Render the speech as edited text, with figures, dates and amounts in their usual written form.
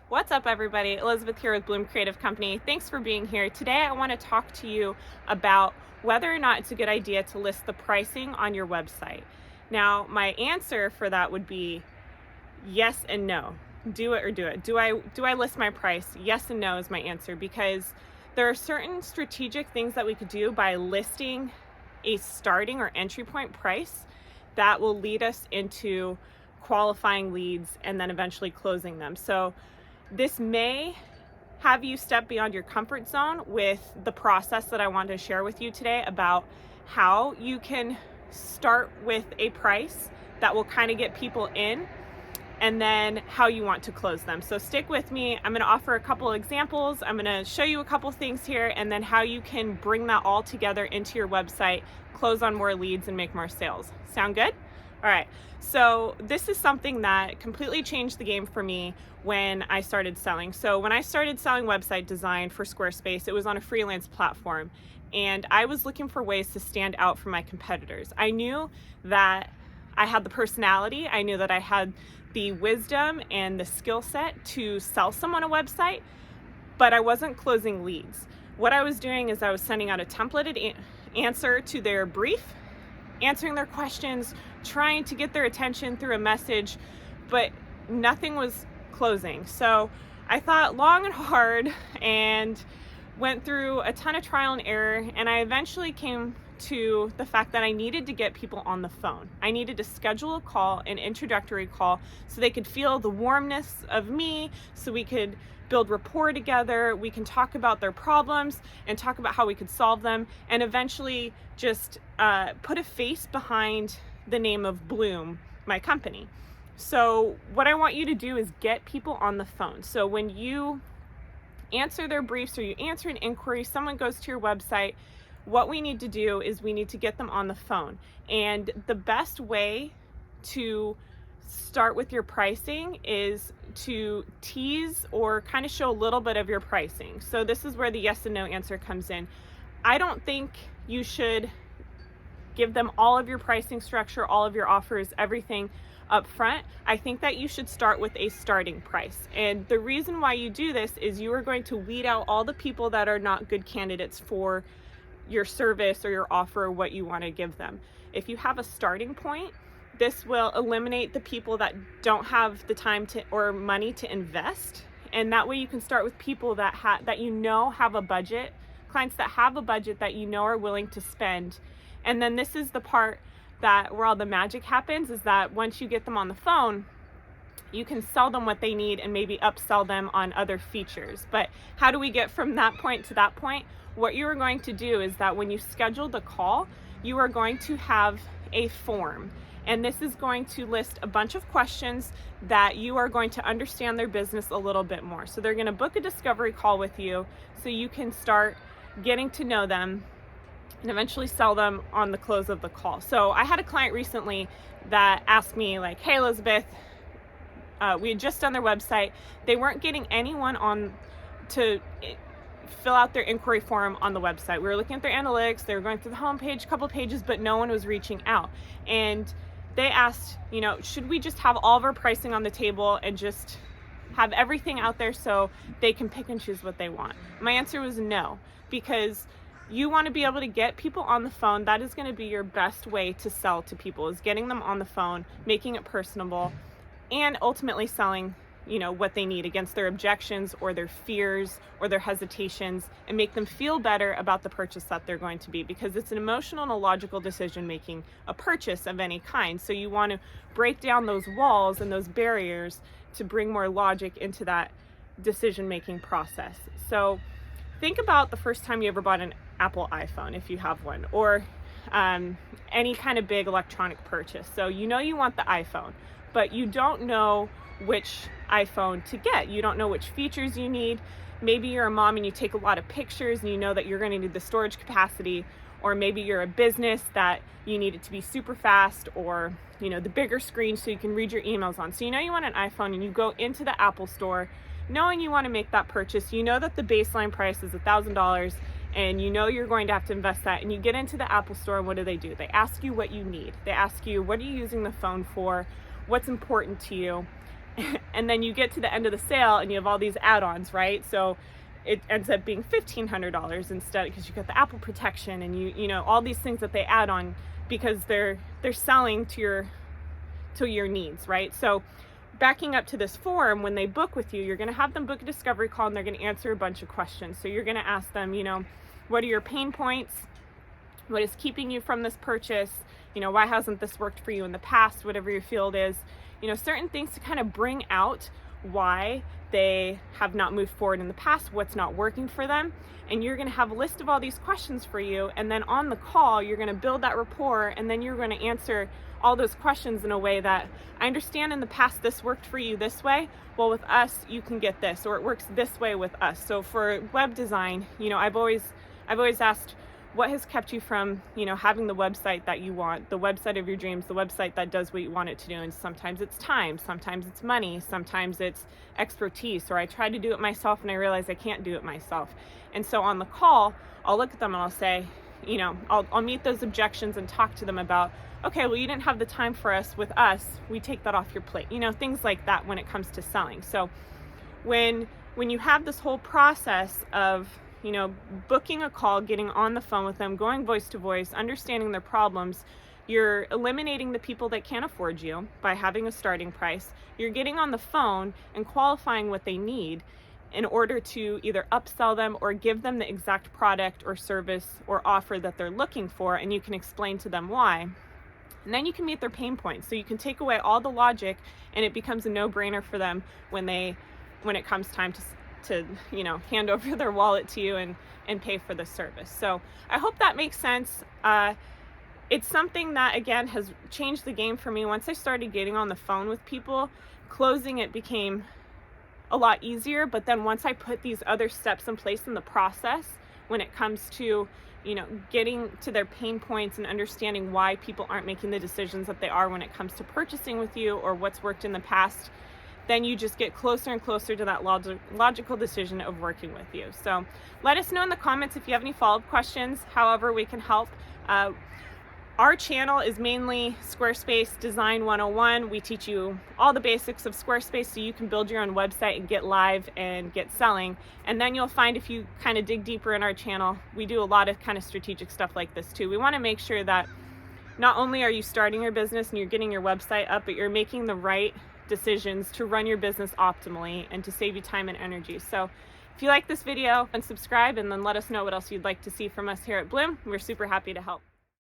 What's up, everybody? Elizabeth here with Bloom Creative Company. Thanks for being here. Today I want to talk to you about whether or not it's a good idea to list the pricing on your website. Now, my answer for that would be yes and no. Do it or do it. Do I list my price? Yes and no is my answer, because there are certain strategic things that we could do by listing a starting or entry point price that will lead us into qualifying leads and then eventually closing them. So this may have you step beyond your comfort zone with the process that I want to share with you today about how you can start with a price that will kind of get people in, and then how you want to close them. So stick with me. I'm going to offer a couple of examples. I'm going to show you a couple things here, and then how you can bring that all together into your website, close on more leads, and make more sales. Sound good? All right, so this is something that completely changed the game for me when I started selling. So when I started selling website design for Squarespace, it was on a freelance platform, and I was looking for ways to stand out from my competitors. I knew that I had the personality, I knew that I had the wisdom and the skill set to sell someone a website, but I wasn't closing leads. What I was doing is I was sending out a templated answer to their brief, answering their questions, trying to get their attention through a message, but nothing was closing. So I thought long and hard and went through a ton of trial and error, and I eventually came to the fact that I needed to get people on the phone. I needed to schedule a call, an introductory call, so they could feel the warmness of me, so we could build rapport together, we can talk about their problems and talk about how we could solve them, and eventually just put a face behind the name of Bloom, my company. So what I want you to do is get people on the phone. So when you answer their briefs or you answer an inquiry, someone goes to your website, what we need to do is we need to get them on the phone. And the best way to start with your pricing is to tease or kind of show a little bit of your pricing. So this is where the yes and no answer comes in. I don't think you should give them all of your pricing structure, all of your offers, everything up front. I think that you should start with a starting price. And the reason why you do this is you are going to weed out all the people that are not good candidates for your service or your offer or what you want to give them. If you have a starting point, this will eliminate the people that don't have the time to or money to invest, and that way you can start with people that have a budget, clients that have a budget that you know are willing to spend. And then this is the part that where all the magic happens, is that once you get them on the phone, you can sell them what they need and maybe upsell them on other features. But how do we get from that point to that point? What you are going to do is that when you schedule the call, you are going to have a form. And this is going to list a bunch of questions that you are going to understand their business a little bit more. So they're going to book a discovery call with you so you can start getting to know them and eventually sell them on the close of the call. So I had a client recently that asked me, like, hey, Elizabeth, we had just done their website. They weren't getting anyone on to fill out their inquiry form on the website. We were looking at their analytics. They were going through the homepage, a couple pages, but no one was reaching out. And they asked, should we just have all of our pricing on the table and just have everything out there so they can pick and choose what they want? My answer was no, because you want to be able to get people on the phone. That is going to be your best way to sell to people, is getting them on the phone, making it personable, and ultimately selling what they need against their objections or their fears or their hesitations, and make them feel better about the purchase that they're going to be, because it's an emotional and a logical decision making a purchase of any kind. So you want to break down those walls and those barriers to bring more logic into that decision making process. So think about the first time you ever bought an Apple iPhone, if you have one, or any kind of big electronic purchase. So you want the iPhone, but you don't know which iPhone to get. You don't know which features you need. Maybe you're a mom and you take a lot of pictures and you know that you're going to need the storage capacity, or maybe you're a business that you need it to be super fast, or the bigger screen so you can read your emails on. So you want an iPhone, and you go into the Apple store knowing you want to make that purchase. You know that the baseline price is $1,000, and you're going to have to invest that, and you get into the Apple store, and what do? They ask you what you need. They ask you, what are you using the phone for? What's important to you? And then you get to the end of the sale and you have all these add-ons, right? So it ends up being $1,500 instead, because you got the Apple protection and you know all these things that they add on because they're selling to your needs, right? So backing up to this form, when they book with you, you're going to have them book a discovery call and they're going to answer a bunch of questions. So you're going to ask them, you know, what are your pain points? What is keeping you from this purchase? You know, why hasn't this worked for you in the past? Whatever your field is, you know, certain things to kind of bring out why they have not moved forward in the past, what's not working for them. And you're going to have a list of all these questions for you. And then on the call, you're going to build that rapport, and then you're going to answer all those questions in a way that, I understand in the past this worked for you this way. Well, with us, you can get this, or it works this way with us. So for web design, you know, I've always asked, what has kept you from, you know, having the website that you want, the website of your dreams, the website that does what you want it to do? And sometimes it's time, sometimes it's money, sometimes it's expertise, or I tried to do it myself and I realized I can't do it myself. And so on the call, I'll look at them and I'll say, you know, I'll meet those objections and talk to them about, okay, well, you didn't have the time for us. With us, we take that off your plate, you know, things like that when it comes to selling. So when you have this whole process of, you know, booking a call, getting on the phone with them, going voice to voice, understanding their problems, you're eliminating the people that can't afford you by having a starting price. You're getting on the phone and qualifying what they need in order to either upsell them or give them the exact product or service or offer that they're looking for, and you can explain to them why. And then you can meet their pain points. So you can take away all the logic, and it becomes a no-brainer for them when it comes time to you know, hand over their wallet to you and pay for the service. So I hope that makes sense. It's something that, again, has changed the game for me. Once I started getting on the phone with people, closing it became a lot easier. But then once I put these other steps in place in the process, when it comes to, you know, getting to their pain points and understanding why people aren't making the decisions that they are when it comes to purchasing with you, or what's worked in the past, then you just get closer and closer to that logical decision of working with you. So let us know in the comments if you have any follow-up questions, however we can help. Our channel is mainly Squarespace Design 101. We teach you all the basics of Squarespace so you can build your own website and get live and get selling. And then you'll find, if you kind of dig deeper in our channel, we do a lot of kind of strategic stuff like this too. We want to make sure that not only are you starting your business and you're getting your website up, but you're making the right decisions to run your business optimally and to save you time and energy. So if you like this video, and subscribe, and then let us know what else you'd like to see from us here at Bloom. We're super happy to help.